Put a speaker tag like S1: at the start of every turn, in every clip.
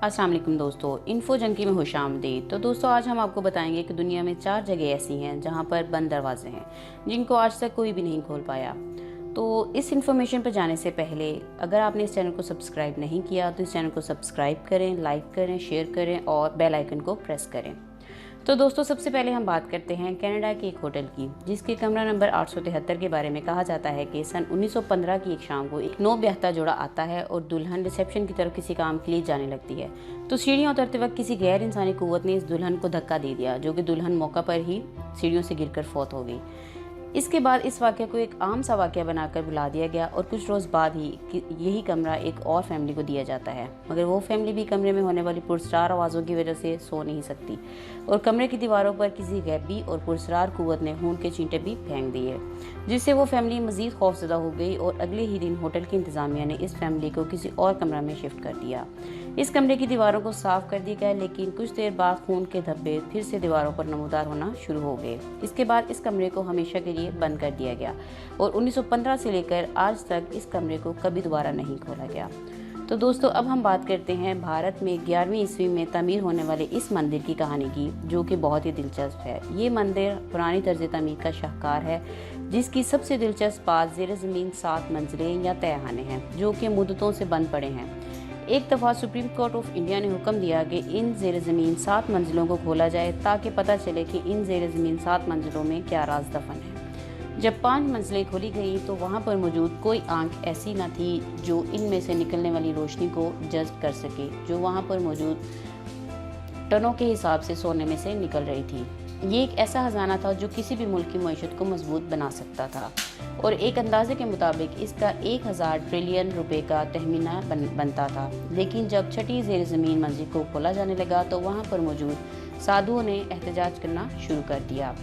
S1: अस्सलाम वालेकुम दोस्तों, इन्फो जंकी में खुशामदीद। तो दोस्तों आज हम आपको बताएंगे कि दुनिया में 4 जगह ऐसी हैं जहां पर बंद दरवाजे हैं जिनको आज तक कोई भी नहीं खोल पाया। तो इस इन्फॉर्मेशन पर जाने से पहले अगर आपने इस चैनल को सब्सक्राइब नहीं किया तो इस चैनल को सब्सक्राइब करें, लाइक करें, शेयर करें और बेल आइकन को प्रेस करें। तो दोस्तों सबसे पहले हम बात करते हैं कनाडा के एक होटल की जिसके कमरा नंबर 873 के बारे में कहा जाता है कि सन 1915 की एक शाम को एक नौब्याहता जोड़ा आता है और दुल्हन रिसेप्शन की तरफ किसी काम के लिए जाने लगती है। तो सीढ़ियाँ उतरते वक्त किसी गैर इंसानी कुव्वत ने इस दुल्हन को धक्का दे दिया, जो कि दुल्हन मौका पर ही सीढ़ियों से गिरकर फौत हो गई। इसके बाद इस वाक़े को एक आम सा वाक़या बनाकर बुला दिया गया और कुछ रोज़ बाद ही यही कमरा एक और फैमिली को दिया जाता है, मगर वो फैमिली भी कमरे में होने वाली पुरस्रार आवाज़ों की वजह से सो नहीं सकती और कमरे की दीवारों पर किसी गैबी और पुरस्रार कुव्वत ने खून के छींटे भी फेंक दिए, जिससे वो फैमिली मज़ीद खौफज़दा हो गई और अगले ही दिन होटल की इंतज़ामिया ने इस फैमिली को किसी और कमरा में शिफ्ट कर दिया। इस कमरे की दीवारों को साफ कर दिया गया, लेकिन कुछ देर बाद खून के धब्बे फिर से दीवारों पर नमूदार होना शुरू हो गए। इसके बाद इस कमरे को हमेशा के लिए बंद कर दिया गया और 1915 से लेकर आज तक इस कमरे को कभी दोबारा नहीं खोला गया। तो दोस्तों अब हम बात करते हैं भारत में 11वीं ईस्वी में तामीर होने वाले इस मंदिर की कहानी की, जो कि बहुत ही दिलचस्प है। ये मंदिर पुरानी तर्ज तामीर का शाहकार है, जिसकी सबसे दिलचस्प बात ज़ेर ज़मीन 7 मंजिलें या तहखाने हैं जो कि मुद्दतों से बंद पड़े हैं। एक दफ़ा सुप्रीम कोर्ट ऑफ इंडिया ने हुक्म दिया कि इन ज़ेर ज़मीन 7 मंजिलों को खोला जाए ताकि पता चले कि इन ज़ेर ज़मीन 7 मंजिलों में क्या राज दफन है। जब 5 मंजिलें खोली गई तो वहाँ पर मौजूद कोई आंख ऐसी न थी जो इनमें से निकलने वाली रोशनी को जज्ब कर सके, जो वहाँ पर मौजूद टनों के हिसाब से सोने में से निकल रही थी। ये एक ऐसा खजाना था जो किसी भी मुल्क की मईशत को मजबूत बना सकता था और एक अंदाजे के मुताबिक इसका 1000 ट्रिलियन रुपए का तहमीना बनता था। लेकिन जब छठी ज़ेर ज़मीन मंजिल को खोला जाने लगा तो वहाँ पर मौजूद साधुओं ने एहतजाज करना शुरू कर दिया,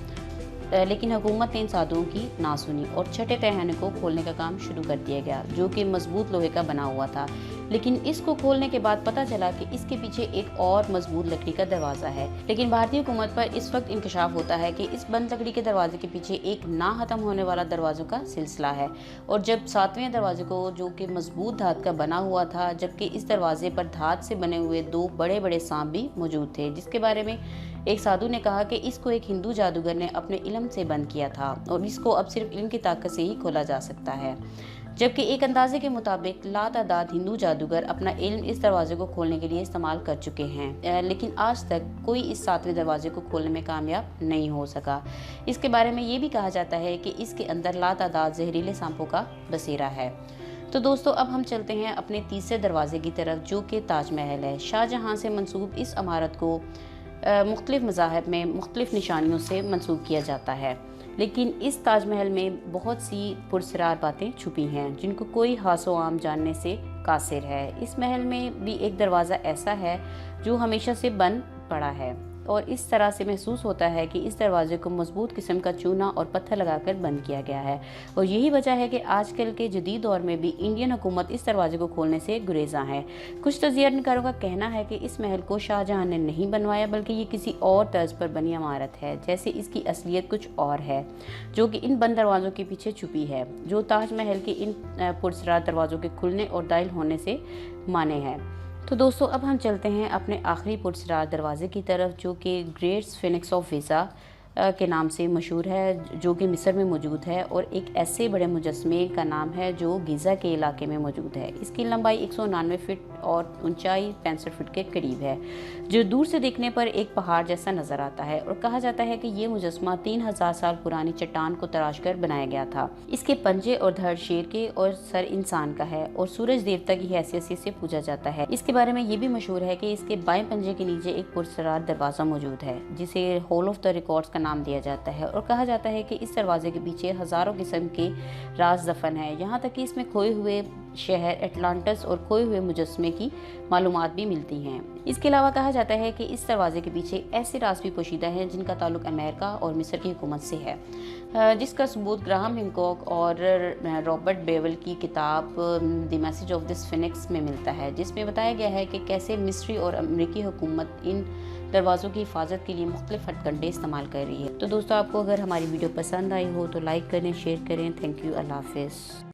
S1: लेकिन हुकूमत ने इन साधुओं की ना सुनी और छठे तहखाने को खोलने का काम शुरू कर दिया गया, जो कि मजबूत लोहे का बना हुआ था। लेकिन इसको खोलने के बाद पता चला कि इसके पीछे एक और मजबूत लकड़ी का दरवाज़ा है। लेकिन भारतीय हुकूमत पर इस वक्त इंकशाफ होता है कि इस बंद लकड़ी के दरवाजे के पीछे एक ना ख़त्म होने वाला दरवाज़ों का सिलसिला है। और जब 7वें दरवाजे को, जो कि मजबूत धात का बना हुआ था, जबकि इस दरवाजे पर धात से बने हुए 2 बड़े बड़े सांप भी मौजूद थे, जिसके बारे में एक साधु ने कहा कि इसको एक हिंदू जादूगर ने अपने इल्म से बंद किया था और इसको अब सिर्फ इल्म की ताकत से ही खोला जा सकता है। जबकि एक अंदाजे के मुताबिक लातादाद हिंदू जादूगर अपना इल्म इस दरवाजे को खोलने के लिए इस्तेमाल कर चुके हैं, लेकिन आज तक कोई इस 7वें दरवाजे को खोलने में कामयाब नहीं हो सका। इसके बारे में ये भी कहा जाता है कि इसके अंदर लातादाद जहरीले सांपों का बसेरा है। तो दोस्तों अब हम चलते हैं अपने तीसरे दरवाजे की तरफ, जो कि ताजमहल है। शाहजहां से मंसूब इस इमारत को मुख्तलिफ मज़ाहब में मुख्तलिफ निशानियों से मंसूब किया जाता है, लेकिन इस ताजमहल में बहुत सी पुरस्रार बातें छुपी हैं जिनको कोई हासो आम जानने से कासिर है। इस महल में भी एक दरवाज़ा ऐसा है जो हमेशा से बंद पड़ा है और इस तरह से महसूस होता है कि इस दरवाजे को मजबूत किस्म का चूना और पत्थर लगाकर बंद किया गया है। और यही वजह है कि आजकल के जदीद दौर में भी इंडियन हुकूमत इस दरवाजे को खोलने से गुरेज़ा है। कुछ तजियाकारों का कहना है कि इस महल को शाहजहां ने नहीं बनवाया, बल्कि ये किसी और तर्ज पर बनी इमारत है, जैसे इसकी असलियत कुछ और है जो कि इन बंद दरवाज़ों के पीछे छुपी है, जो ताजमहल के इन पुरस्रार दरवाज़ों के खुलने और दाखिल होने से माने हैं। तो दोस्तों अब हम चलते हैं अपने आखिरी पुरस्रार दरवाजे की तरफ, जो कि ग्रेट स्फिंक्स ऑफ गिज़ा के नाम से मशहूर है, जो कि मिस्र में मौजूद है और एक ऐसे बड़े मुजस्मे का नाम है जो गिज़ा के इलाके में मौजूद है। इसकी लंबाई 199 फीट और ऊंचाई 65 फीट के करीब है, जो दूर से देखने पर एक पहाड़ जैसा नज़र आता है। और कहा जाता है कि ये मुजस्मा 3000 साल पुरानी चट्टान को तराश कर बनाया गया था। इसके पंजे और धड़ शेर के और सर इंसान का है और सूरज देवता की हैसियत से इसे पूजा जाता है। इसके बारे में ये भी मशहूर है कि इसके बाएं पंजे के नीचे एक पुरस्रार दरवाज़ा मौजूद है, जिसे हॉल ऑफ द रिकॉर्ड्स का नाम दिया जाता है। और कहा जाता है कि इस दरवाजे के पीछे हज़ारों किस्म के राज दफन है, यहाँ तक कि इसमें खोए हुए शहर एटलांटिस और खोए हुए मुजस्मे की मालूमात भी मिलती हैं। इसके अलावा कहा जाता है कि इस दरवाजे के पीछे ऐसे राज भी पोशीदा हैं जिनका ताल्लुक अमेरिका और मिस्र की हुकूमत से है, जिसका सबूत ग्राहम हैनकॉक और रॉबर्ट बेवल की किताब the message of the sphinx में मिलता है, जिसमें बताया गया है कि कैसे मिस्री और अमेरिकी हुकूमत इन दरवाज़ों की हिफाजत के लिए मुख्तलिफ हथकंडे इस्तेमाल कर रही है। तो दोस्तों आपको अगर हमारी वीडियो पसंद आई हो तो लाइक करें, शेयर करें। थैंक यू, अल्लाह हाफिज़।